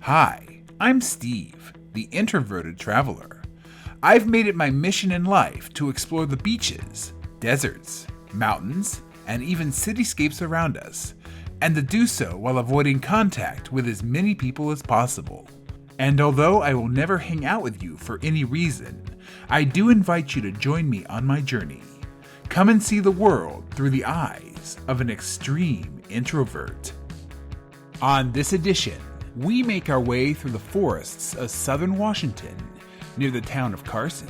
Hi, I'm Steve, the introverted traveler. I've made it my mission in life to explore the beaches, deserts, mountains, and even cityscapes around us, and to do so while avoiding contact with as many people as possible. And although I will never hang out with you for any reason, I do invite you to join me on my journey. Come and see the world through the eyes of an extreme introvert. On this edition, we make our way through the forests of southern Washington, near the town of Carson,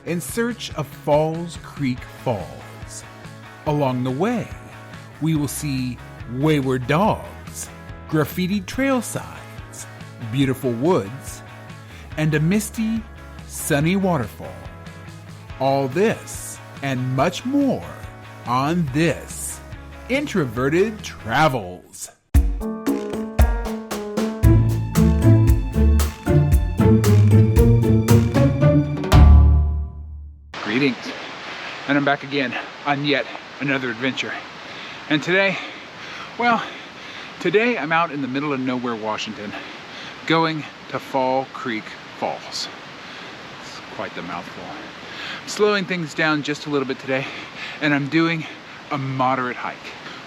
in search of Falls Creek Falls. Along the way, we will see wayward dogs, graffitied trail signs, beautiful woods, and a misty, sunny waterfall. All this and much more on this Introverted Travels. Greetings, and I'm back again on yet another adventure. And today I'm out in the middle of nowhere, Washington, going to Fall Creek Falls. It's quite the mouthful. I'm slowing things down just a little bit today, and I'm doing a moderate hike.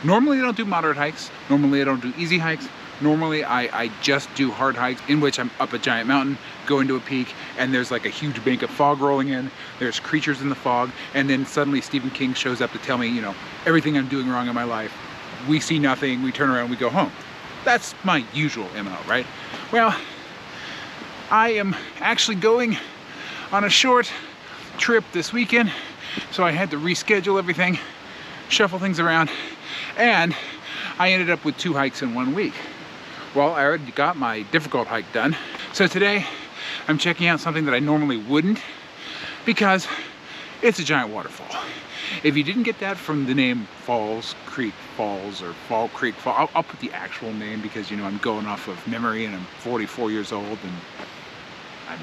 Normally I don't do moderate hikes. Normally I don't do easy hikes. Normally I just do hard hikes in which I'm up a giant mountain, go into a peak, and there's like a huge bank of fog rolling in. There's creatures in the fog, and then suddenly Stephen King shows up to tell me, everything I'm doing wrong in my life. We see nothing, we turn around, we go home. That's my usual MO, right? Well, I am actually going on a short trip this weekend, so I had to reschedule everything, shuffle things around, and I ended up with 2 hikes in 1 week. Well, I already got my difficult hike done, so today I'm checking out something that I normally wouldn't, because it's a giant waterfall. If you didn't get that from the name Falls Creek Falls or Fall Creek Fall, I'll put the actual name because I'm going off of memory, and I'm 44 years old, and I'm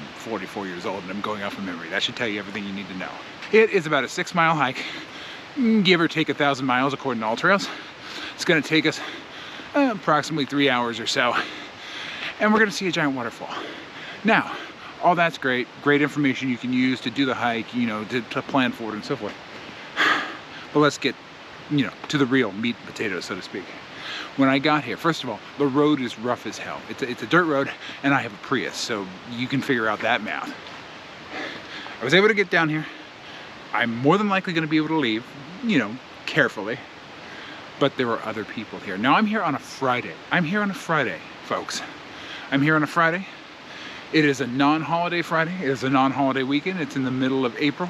going off of memory. That should tell you everything you need to know. It is about a 6-mile hike, give or take 1,000 miles according to All Trails. It's going to take us approximately 3 hours or so, and we're going to see a giant waterfall. Now, all that's great information you can use to do the hike, to plan for it and so forth. But let's get, to the real meat and potatoes, so to speak. When I got here, first of all, the road is rough as hell. It's a dirt road, and I have a Prius, so you can figure out that math. I was able to get down here. I'm more than likely going to be able to leave, carefully. But there were other people here. Now, I'm here on a Friday. Folks. I'm here on a Friday. It is a non-holiday Friday. It is a non-holiday weekend. It's in the middle of April.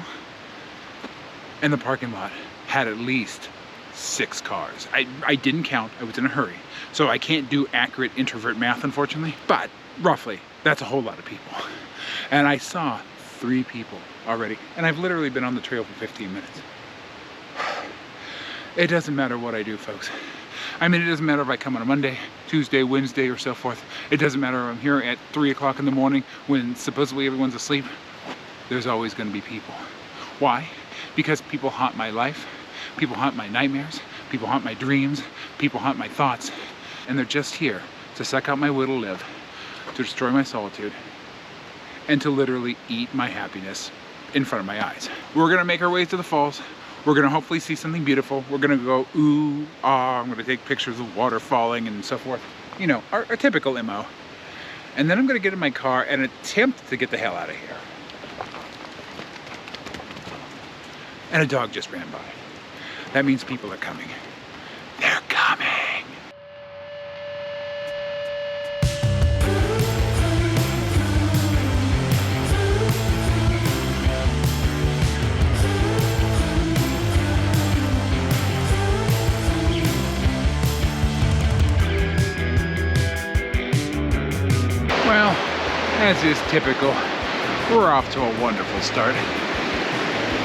And the parking lot had at least 6 cars. I didn't count. I was in a hurry. So I can't do accurate introvert math, unfortunately. But roughly, that's a whole lot of people. And I saw 3 people already. And I've literally been on the trail for 15 minutes. It doesn't matter what I do, folks. It doesn't matter if I come on a Monday, Tuesday, Wednesday, or so forth. It doesn't matter if I'm here at 3 o'clock in the morning when supposedly everyone's asleep. There's always going to be people. Why? Because people haunt my life. People haunt my nightmares. People haunt my dreams. People haunt my thoughts. And they're just here to suck out my will to live, to destroy my solitude, and to literally eat my happiness in front of my eyes. We're going to make our way to the falls. We're going to hopefully see something beautiful. We're going to go ooh, ah, I'm going to take pictures of water falling and so forth. Our typical MO. And then I'm going to get in my car and attempt to get the hell out of here. And a dog just ran by. That means people are coming. They're coming. Well, as is typical, we're off to a wonderful start.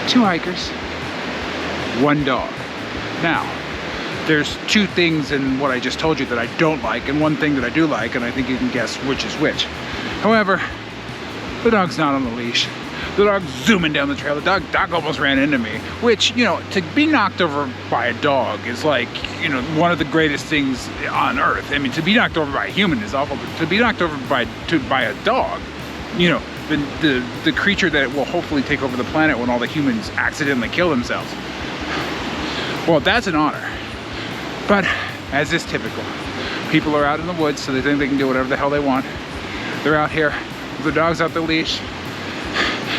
2 hikers, 1 dog. Now, there's 2 things in what I just told you that I don't like, and 1 thing that I do like, and I think you can guess which is which. However, the dog's not on the leash. The dog's zooming down the trail. The dog almost ran into me, which, you know, to be knocked over by a dog is like, you know, one of the greatest things on earth. I mean, to be knocked over by a human is awful, but to be knocked over by a dog, you know, the creature that will hopefully take over the planet when all the humans accidentally kill themselves. Well, that's an honor. But as is typical, people are out in the woods, so they think they can do whatever the hell they want. They're out here with the dogs off the leash.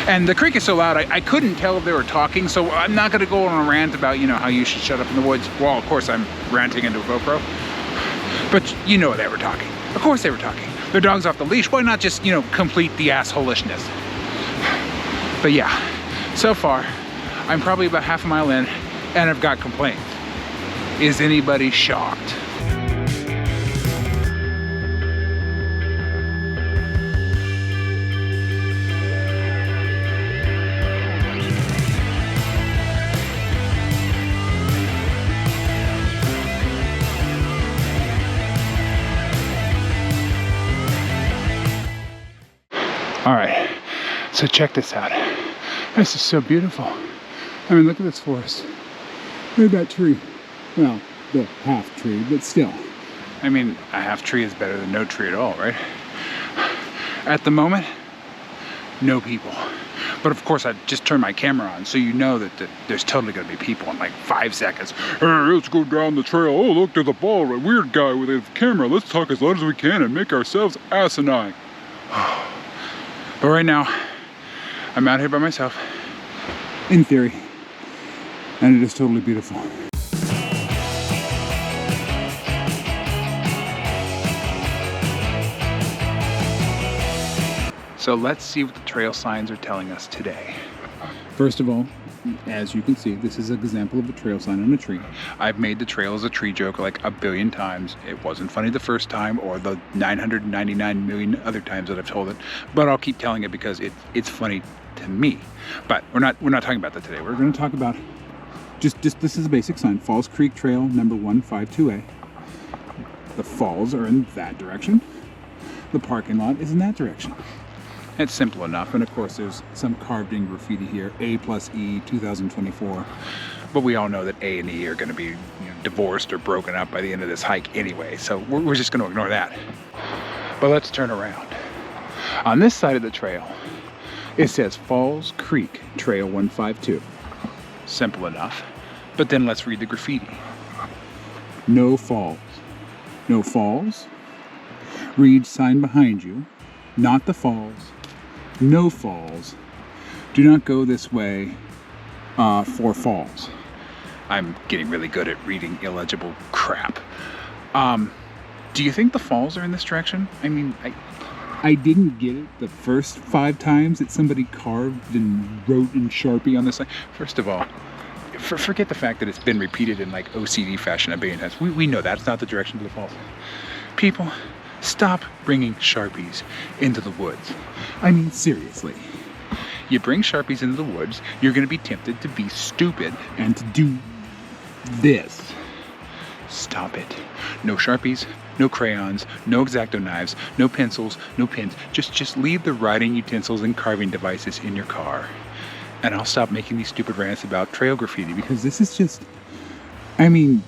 And the creek is so loud, I couldn't tell if they were talking, so I'm not gonna go on a rant about, you know, how you should shut up in the woods. Well, of course I'm ranting into a GoPro. But you know they were talking. Of course they were talking. Their dog's off the leash, why not just, you know, complete the assholishness? But yeah, so far, I'm probably about half a mile in, and I've got complaints. Is anybody shocked? All right, so check this out. This is so beautiful. I mean, look at this forest. Look at that tree. Well, the half tree, but still. I mean, a half tree is better than no tree at all, right? At the moment, no people. But of course, I just turned my camera on, so you know that there's totally gonna be people in like 5 seconds. Hey, let's go down the trail. Oh, look, there's a bald, a weird guy with a camera. Let's talk as loud as we can and make ourselves asinine. But right now, I'm out here by myself, in theory, and it is totally beautiful. So let's see what the trail signs are telling us today. First of all, as you can see, this is an example of a trail sign on a tree. I've made the trail as a tree joke like a billion times. It wasn't funny the first time or the 999 million other times that I've told it, but I'll keep telling it because it's funny to me. But we're not talking about that today. We're going to talk about just this is a basic sign. Falls Creek Trail number 152A. The falls are in that direction. The parking lot is in that direction. It's simple enough, and of course there's some carved in graffiti here, A+E 2024. But we all know that A and E are going to be, you know, divorced or broken up by the end of this hike anyway, so we're just going to ignore that. But let's turn around. On this side of the trail, it says Falls Creek Trail 152. Simple enough. But then let's read the graffiti. No falls. No falls. Read sign behind you. Not the falls. No falls. Do not go this way for falls. I'm getting really good at reading illegible crap. Do you think the falls are in this direction? I mean, I didn't get it the first 5 times that somebody carved and wrote in Sharpie on this side. First of all, forget the fact that it's been repeated in like OCD fashion a billion times. We know that's not the direction to the falls. People, stop bringing Sharpies into the woods. I mean, seriously. You bring Sharpies into the woods, you're going to be tempted to be stupid and to do this. Stop it. No Sharpies, no crayons, no X-Acto knives, no pencils, no pins. Just leave the writing utensils and carving devices in your car. And I'll stop making these stupid rants about trail graffiti, because this is just, I mean,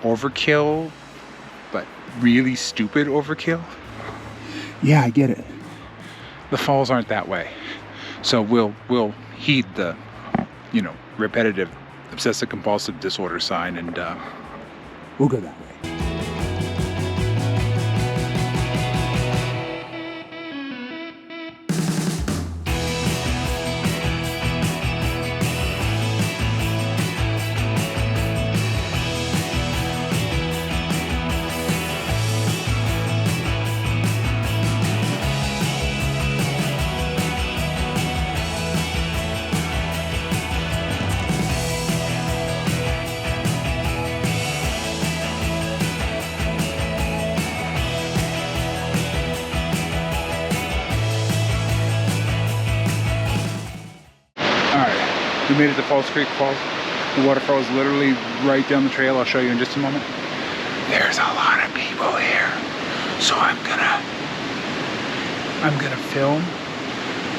overkill, but really stupid overkill. Yeah, I get it. The falls aren't that way. So we'll heed the, you know, repetitive obsessive compulsive disorder sign, and we'll go that way. We made it to Falls Creek Falls. The waterfall is literally right down the trail. I'll show you in just a moment. There's a lot of people here, so I'm gonna film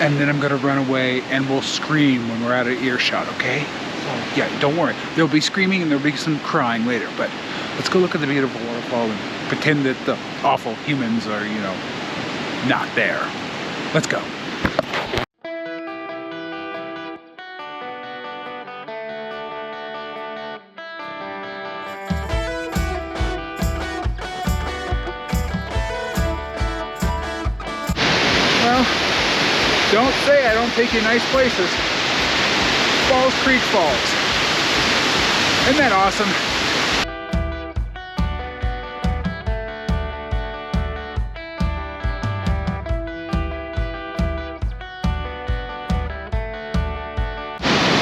and then I'm gonna run away and we'll scream when we're out of earshot, okay? So yeah, don't worry. There'll be screaming and there'll be some crying later, but let's go look at the beautiful waterfall and pretend that the awful humans are, you know, not there. Let's go. Well, don't say I don't take you nice places. Falls Creek Falls. Isn't that awesome?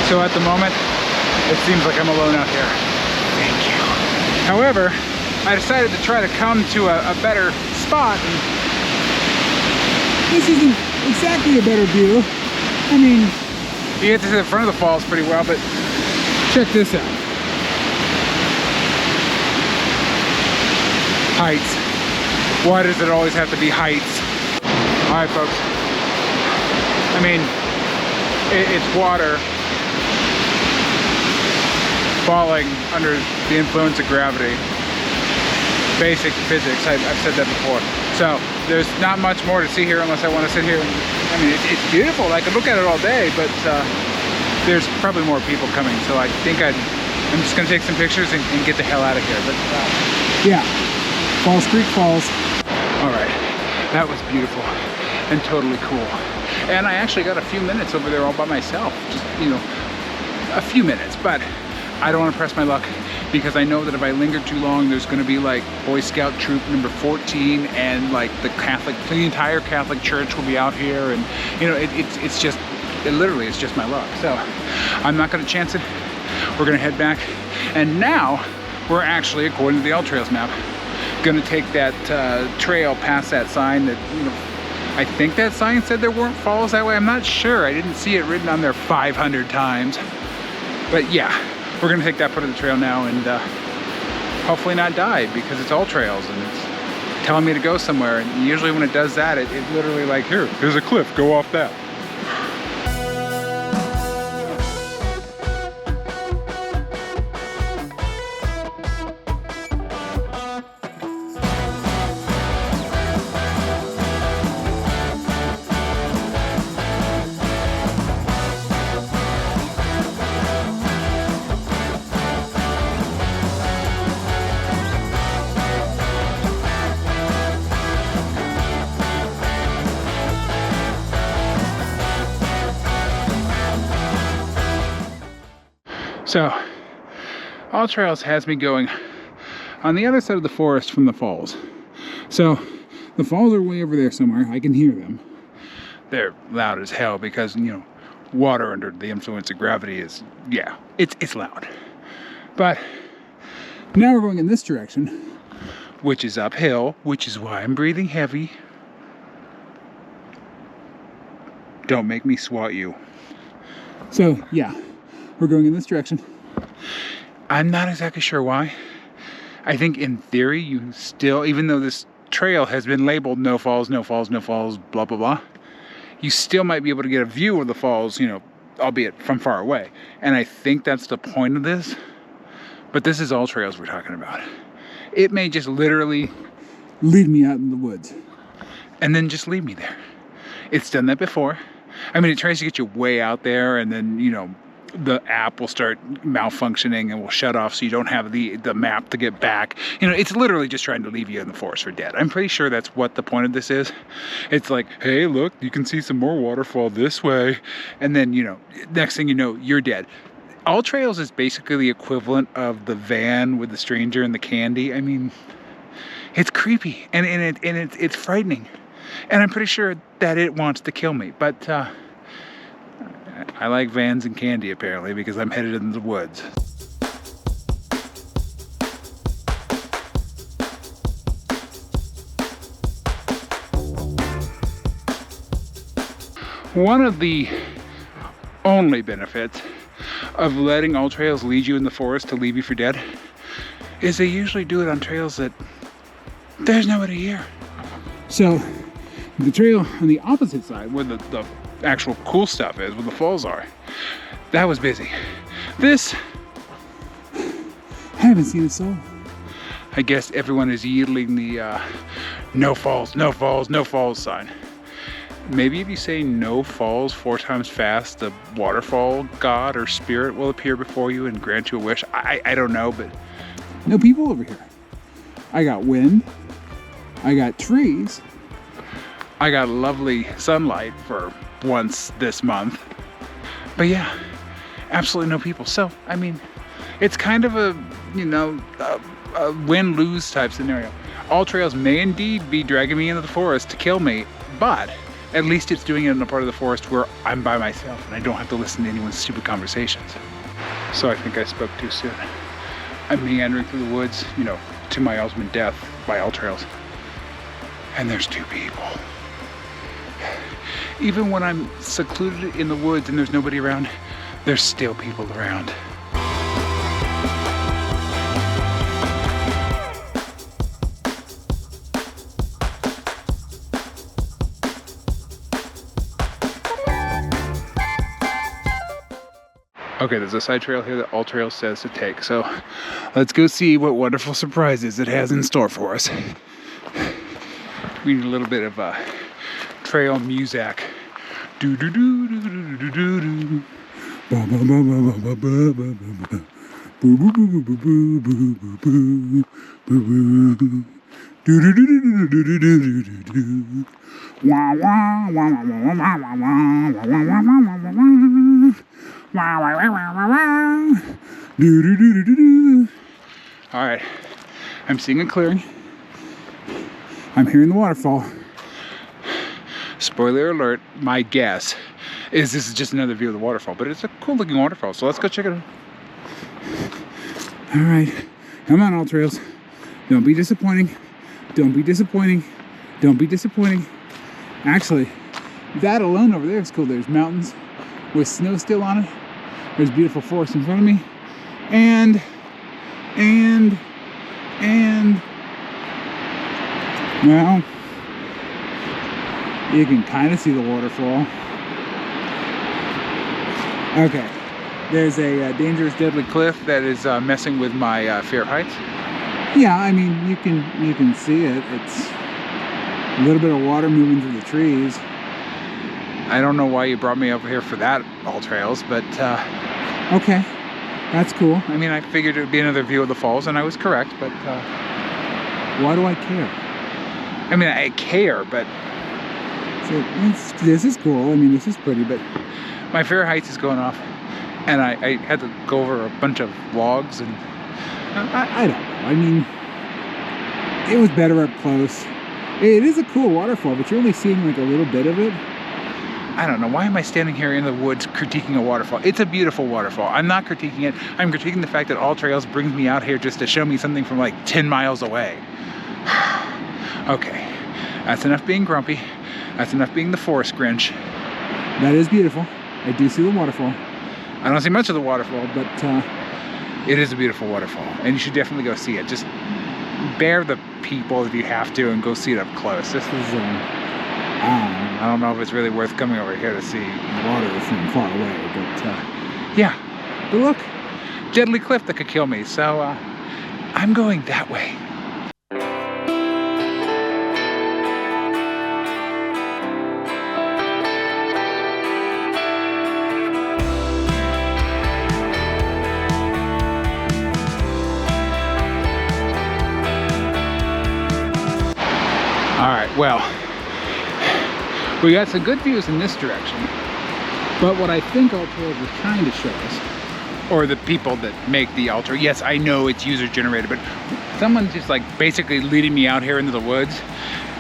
So at the moment, it seems like I'm alone out here. Thank you. However, I decided to try to come to a better spot. And this isn't exactly a better view. I mean, you get to see the front of the falls pretty well, but check this out. Heights. Why does it always have to be heights? All right, folks. I mean, it's water falling under the influence of gravity. Basic physics, I've said that before. So there's not much more to see here unless I want to sit here. I mean, it's beautiful. I could look at it all day, but there's probably more people coming. So I think I'm just gonna take some pictures and get the hell out of here. But yeah, Falls Creek Falls. All right, that was beautiful and totally cool. And I actually got a few minutes over there all by myself. Just, you know, a few minutes, but I don't want to press my luck because I know that if I linger too long, there's going to be like Boy Scout troop number 14 and like the entire Catholic Church will be out here, and you know, it's just literally it's just my luck. So I'm not going to chance it. We're going to head back, and now we're actually, according to the All Trails map, going to take that trail past that sign that, you know, I think that sign said there weren't falls that way. I'm not sure. I didn't see it written on there 500 times, but yeah. We're gonna take that part of the trail now and hopefully not die, because it's All Trails and it's telling me to go somewhere. And usually when it does that, it literally like, here's a cliff, go off that. So, All Trails has me going on the other side of the forest from the falls. So, the falls are way over there somewhere. I can hear them. They're loud as hell because, you know, water under the influence of gravity is, yeah, it's loud. But now we're going in this direction, which is uphill, which is why I'm breathing heavy. Don't make me swat you. So, yeah. We're going in this direction. I'm not exactly sure why. I think in theory, you still, even though this trail has been labeled no falls, no falls, no falls, blah, blah, blah, you still might be able to get a view of the falls, you know, albeit from far away. And I think that's the point of this. But this is All Trails we're talking about. It may just literally lead me out in the woods and then just leave me there. It's done that before. I mean, it tries to get you way out there, and then, you know, the app will start malfunctioning and will shut off so you don't have the map to get back. You know, it's literally just trying to leave you in the forest for dead. I'm pretty sure that's what the point of this is. It's like, hey, look, you can see some more waterfall this way. And then, you know, next thing you know, you're dead. All Trails is basically the equivalent of the van with the stranger and the candy. I mean, it's creepy and it's frightening. And I'm pretty sure that it wants to kill me. But, I like vans and candy apparently because I'm headed in the woods. One of the only benefits of letting All Trails lead you in the forest to leave you for dead is they usually do it on trails that there's nobody here. So the trail on the opposite side where the actual cool stuff is, where the falls are. That was busy. This, I haven't seen a soul. I guess everyone is yielding the no falls, no falls, no falls sign. Maybe if you say no falls 4 times fast, the waterfall god or spirit will appear before you and grant you a wish. I don't know, but no people over here. I got wind, I got trees, I got lovely sunlight for once this month. But yeah, absolutely no people. So, I mean, it's kind of a, you know, a win-lose type scenario. All trails may indeed be dragging me into the forest to kill me, but at least it's doing it in a part of the forest where I'm by myself and I don't have to listen to anyone's stupid conversations. So I think I spoke too soon. I'm meandering through the woods, you know, to my ultimate death by all trails. And there's 2 people. Even when I'm secluded in the woods and there's nobody around, there's still people around. Okay, there's a side trail here that All Trails says to take, so let's go see what wonderful surprises it has in store for us. We need a little bit of trail music. Do do do do do do do do. Ba ba ba ba ba ba ba ba. Boo boo boo boo boo boo boo boo boo boo. Do do do do do do do do do. Wah wah wah wah wah wah wah wah wah wah wah wah wah. Wow, wow, wow, wow, wow. Do, do, do, do, do. All right, I'm seeing a clearing. I'm hearing the waterfall. Spoiler alert, my guess is this is just another view of the waterfall, but it's a cool looking waterfall, so let's go check it out. All right, come on, All Trails. Don't be disappointing. Don't be disappointing. Don't be disappointing. Actually, that alone over there is cool. There's mountains with snow still on it. There's beautiful forest in front of me. And well, you can kind of see the waterfall. Okay, there's a dangerous, deadly cliff that is messing with my fear heights. Yeah, I mean, you can see it. It's a little bit of water moving through the trees. I don't know why you brought me over here for that, All Trails, but okay, that's cool. I mean, I figured it would be another view of the falls, and I was correct, but why do I care? I mean, I care, but so this is cool. I mean, this is pretty, but my fear heights is going off, and I had to go over a bunch of logs, and I don't know. I mean, it was better up close. It is a cool waterfall, but you're only seeing like a little bit of it. I don't know, why am I standing here in the woods critiquing a waterfall? It's a beautiful waterfall. I'm not critiquing it. I'm critiquing the fact that All Trails brings me out here just to show me something from like 10 miles away. Okay, that's enough being grumpy. That's enough being the forest Grinch. That is beautiful. I do see the waterfall. I don't see much of the waterfall, but it is a beautiful waterfall, and you should definitely go see it. Just bear the people if you have to and go see it up close. This is I don't know if it's really worth coming over here to see water from far away, but yeah. But look, deadly cliff that could kill me, so I'm going that way. All right, well, we got some good views in this direction, but what I think All Trails was trying to show us, or the people that make the All Trail, yes, I know it's user generated, but someone's just like basically leading me out here into the woods,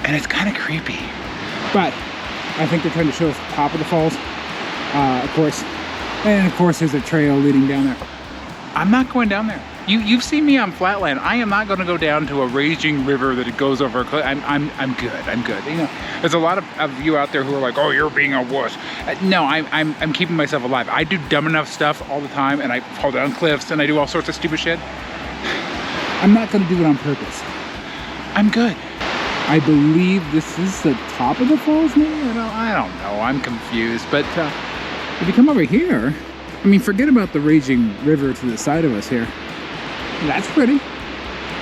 and it's kind of creepy. But I think they're trying to show us the top of the falls, of course, and of course there's a trail leading down there. I'm not going down there. You've seen me on flatland. I am not going to go down to a raging river that it goes over a cliff. I'm good. I'm good. You know, there's a lot of you out there who are like, oh, you're being a wuss. No, I'm keeping myself alive. I do dumb enough stuff all the time, and I fall down cliffs, and I do all sorts of stupid shit. I'm not going to do it on purpose. I'm good. I believe this is the top of the falls maybe? I don't know, I'm confused. But if you come over here, I mean, forget about the raging river to the side of us here. That's pretty.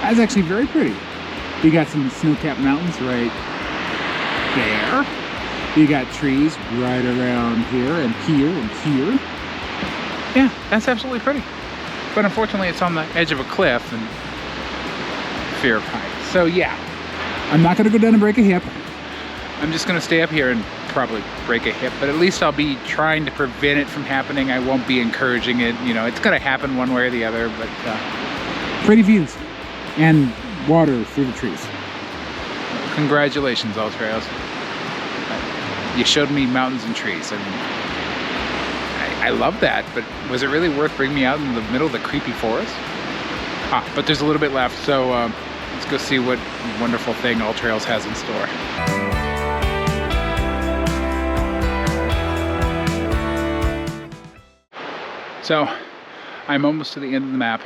That's actually very pretty. You got some snow-capped mountains right there. You got trees right around here and here and here. Yeah, that's absolutely pretty. But unfortunately, it's on the edge of a cliff and fear of heights. So yeah, I'm not gonna go down and break a hip. I'm just gonna stay up here and probably break a hip, but at least I'll be trying to prevent it from happening. I won't be encouraging it. You know, it's gonna happen one way or the other, but pretty views and water through the trees. Congratulations, All Trails. You showed me mountains and trees. I mean, I love that, but was it really worth bringing me out in the middle of the creepy forest? But there's a little bit left, so let's go see what wonderful thing All Trails has in store. So I'm almost to the end of the map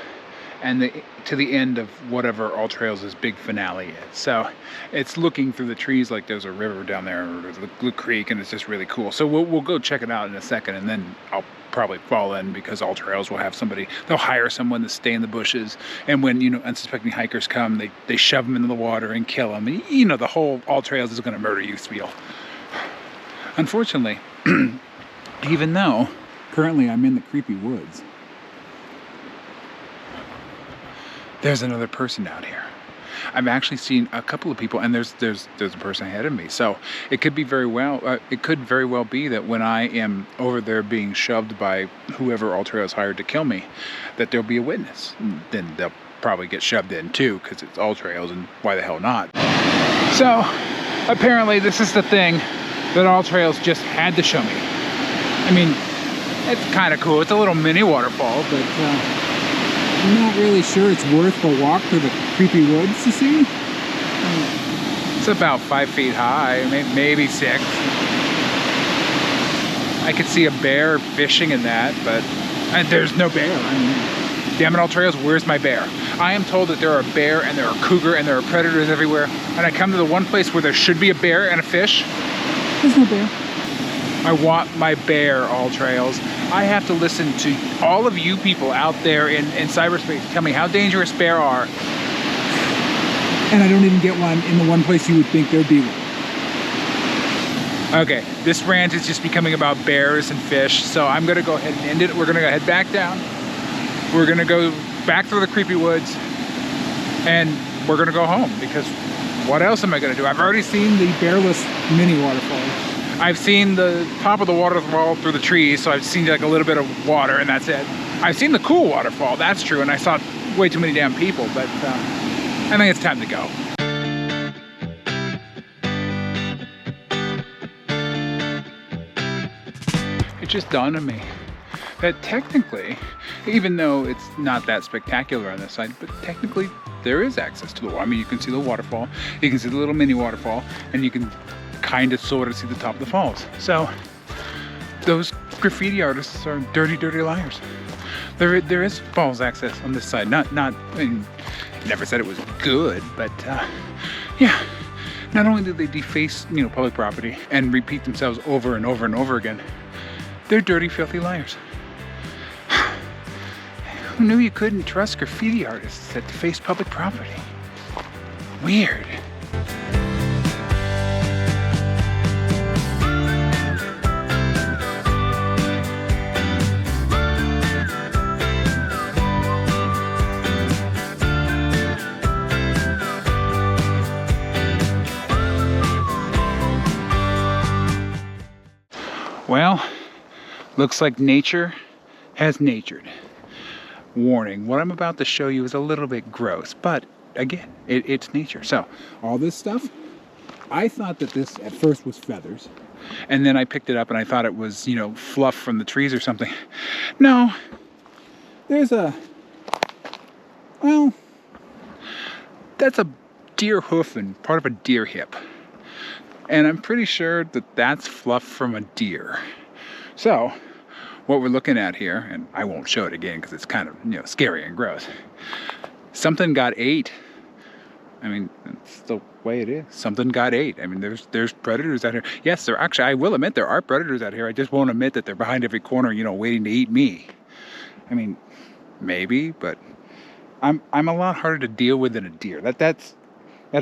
and to the end of whatever All Trails' big finale is. So it's looking through the trees like there's a river down there, or the creek, and it's just really cool. So we'll go check it out in a second, and then I'll probably fall in, because All Trails will have somebody, they'll hire someone to stay in the bushes, and when, you know, unsuspecting hikers come, they shove them into the water and kill them. And, you know, the whole All Trails is going to murder you spiel. Unfortunately, even though currently I'm in the creepy woods, there's another person out here. I've actually seen a couple of people, and there's a person ahead of me. So it could be very well, it could very well be that when I am over there being shoved by whoever All Trails hired to kill me, that there'll be a witness. Then they'll probably get shoved in too, because it's All Trails, and why the hell not? So apparently this is the thing that All Trails just had to show me. I mean, it's kind of cool. It's a little mini waterfall, but I'm not really sure it's worth the walk through the creepy woods to see. It's about 5 feet high, maybe 6. I could see a bear fishing in that, but there's no bear. I mean, damn it, All Trails, where's my bear? I am told that there are a bear and there are cougar and there are predators everywhere, and I come to the one place where there should be a bear and a fish. There's no bear. I want my bear, All Trails. I have to listen to all of you people out there in cyberspace tell me how dangerous bears are. And I don't even get one in the one place you would think there'd be one. Okay, this rant is just becoming about bears and fish, so I'm gonna go ahead and end it. We're gonna go head back down. We're gonna go back through the creepy woods, and we're gonna go home, because what else am I gonna do? I've already seen the bearless mini waterfall. I've seen the top of the waterfall through the trees, so I've seen like a little bit of water, and that's it. I've seen the cool waterfall, that's true, and I saw way too many damn people, but I think it's time to go. It just dawned on me that technically, even though it's not that spectacular on this side, but technically there is access to the water. I mean, you can see the waterfall, you can see the little mini waterfall, and you can kind of sort of see the top of the falls. So those graffiti artists are dirty, dirty liars. There is falls access on this side. Not I mean, never said it was good, but yeah. Not only do they deface, you know, public property and repeat themselves over and over and over again, they're dirty, filthy liars. Who knew you couldn't trust graffiti artists that deface public property? Weird. Well, looks like nature has natured. Warning, what I'm about to show you is a little bit gross, but again, it's nature. So, all this stuff, I thought that this at first was feathers, and then I picked it up and I thought it was, you know, fluff from the trees or something. No, there's well, that's a deer hoof and part of a deer hip. And I'm pretty sure that that's fluff from a deer. So what we're looking at here, and I won't show it again because it's kind of, you know, scary and gross. Something got ate I mean, that's the way it is. Something got ate. I mean, there's predators out here. Yes, there actually, I will admit, there are predators out here. I just won't admit that they're behind every corner, you know, waiting to eat me. I mean, maybe, but I'm a lot harder to deal with than a deer. That's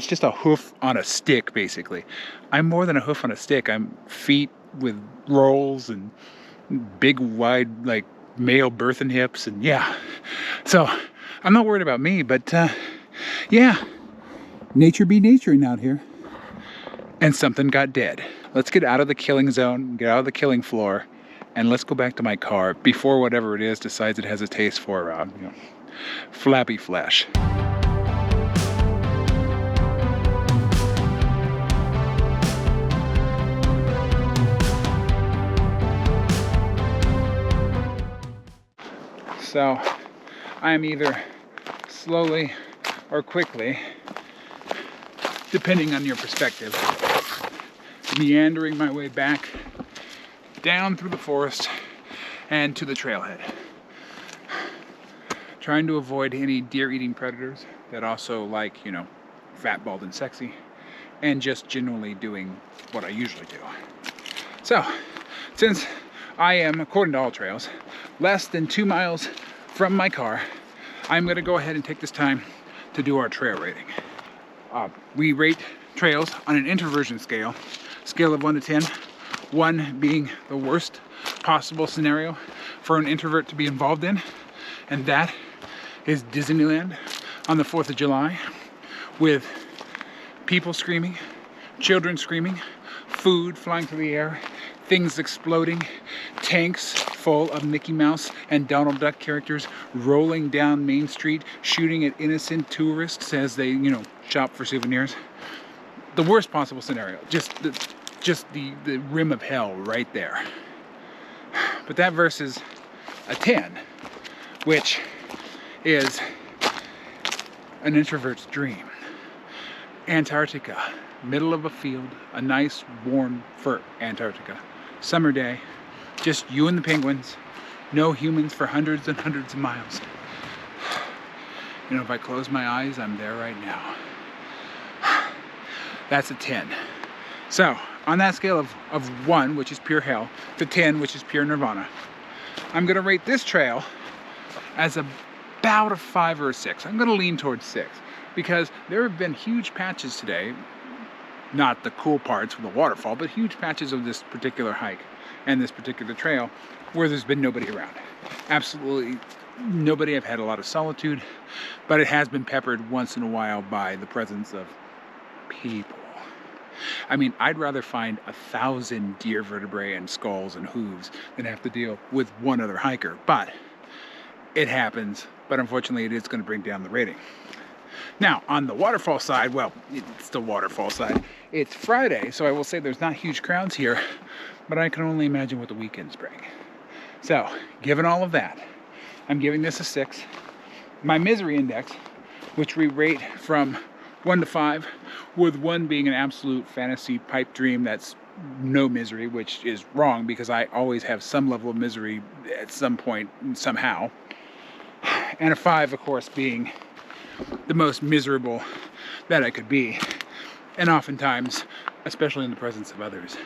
just a hoof on a stick, basically. I'm more than a hoof on a stick. I'm feet with rolls and big, wide, like, male birthing hips, and yeah. So, I'm not worried about me, but, yeah. Nature be naturing out here. And something got dead. Let's get out of the killing zone, get out of the killing floor, and let's go back to my car before whatever it is decides it has a taste for, you know, flappy flesh. So I am either slowly or quickly, depending on your perspective, meandering my way back down through the forest and to the trailhead, trying to avoid any deer-eating predators that also like, you know, fat, bald, and sexy, and just generally doing what I usually do. So, since I am, according to AllTrails, less than 2 miles from my car, I'm going to go ahead and take this time to do our trail rating. We rate trails on an introversion scale of 1 to 10, 1 being the worst possible scenario for an introvert to be involved in, and that is Disneyland on the 4th of July with people screaming, children screaming, food flying through the air, things exploding, tanks full of Mickey Mouse and Donald Duck characters rolling down Main Street, shooting at innocent tourists as they, you know, shop for souvenirs. The worst possible scenario, just the rim of hell right there. But that versus a 10, which is an introvert's dream. Antarctica, middle of a field, a nice warm for Antarctica. Summer day, just you and the penguins, no humans for hundreds and hundreds of miles. You know, if I close my eyes, I'm there right now. That's a 10. So, on that scale of 1, which is pure hell, to 10, which is pure nirvana, I'm gonna rate this trail as about a 5 or a 6. I'm gonna lean towards 6, because there have been huge patches today, not the cool parts with the waterfall, but huge patches of this particular hike and this particular trail where there's been nobody around. Absolutely nobody. I've had a lot of solitude, but it has been peppered once in a while by the presence of people. I mean, I'd rather find 1,000 deer vertebrae and skulls and hooves than have to deal with one other hiker, but it happens. But unfortunately, it is going to bring down the rating. Now, on the waterfall side, well, it's the waterfall side. It's Friday, so I will say there's not huge crowds here, but I can only imagine what the weekends bring. So, given all of that, I'm giving this a 6. My misery index, which we rate from 1 to 5, with 1 being an absolute fantasy pipe dream that's no misery, which is wrong because I always have some level of misery at some point, somehow. And a 5, of course, being the most miserable that I could be. And oftentimes, especially in the presence of others,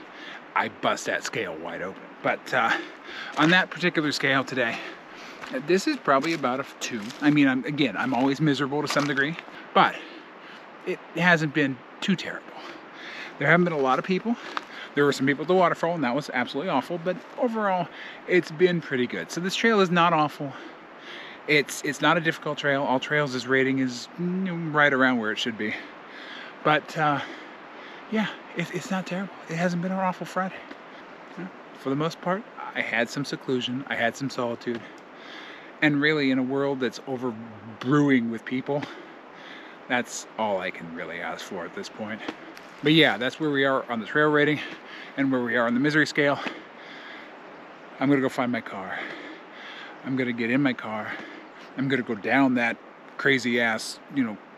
I bust that scale wide open. But on that particular scale today, this is probably about a 2. I mean, I'm always miserable to some degree, but it hasn't been too terrible. There haven't been a lot of people. There were some people at the waterfall, and that was absolutely awful, but overall, it's been pretty good. So this trail is not awful. It's not a difficult trail. AllTrails' rating is right around where it should be. But, yeah, it's not terrible. It hasn't been an awful Friday. For the most part, I had some seclusion. I had some solitude. And really, in a world that's over brewing with people, that's all I can really ask for at this point. But yeah, that's where we are on the trail rating and where we are on the misery scale. I'm going to go find my car. I'm going to get in my car. I'm going to go down that crazy ass,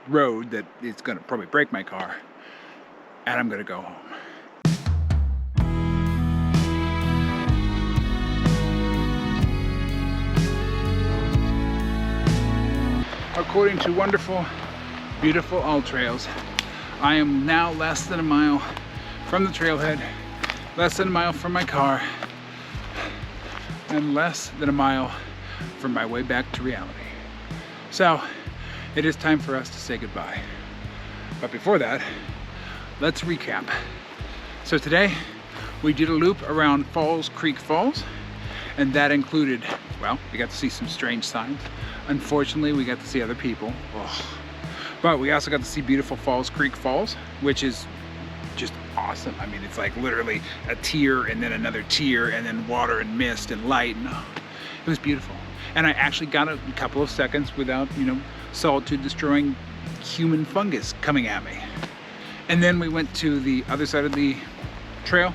road that is going to probably break my car. And I'm going to go home. According to wonderful beautiful all trails. I am now less than a mile from the trailhead, less than a mile from my car, and less than a mile from my way back to reality. So it is time for us to say goodbye. But before that, let's recap. So today we did a loop around Falls Creek Falls, and that included, well, we got to see some strange signs. Unfortunately, we got to see other people. Ugh. But we also got to see beautiful Falls Creek Falls, which is just awesome. I mean, it's like literally a tier and then another tier and then water and mist and light. And it was beautiful. And I actually got a couple of seconds without, solitude destroying human fungus coming at me. And then we went to the other side of the trail.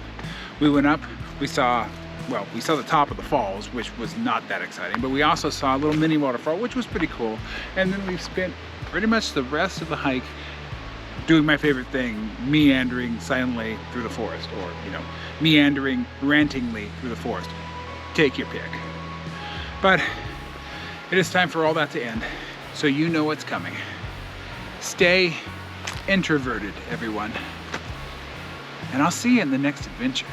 We went up, we saw the top of the falls, which was not that exciting, but we also saw a little mini waterfall, which was pretty cool. And then we spent pretty much the rest of the hike doing my favorite thing, meandering silently through the forest, or, meandering rantingly through the forest. Take your pick. But it is time for all that to end, so you know what's coming. Stay introverted, everyone. And I'll see you in the next adventure.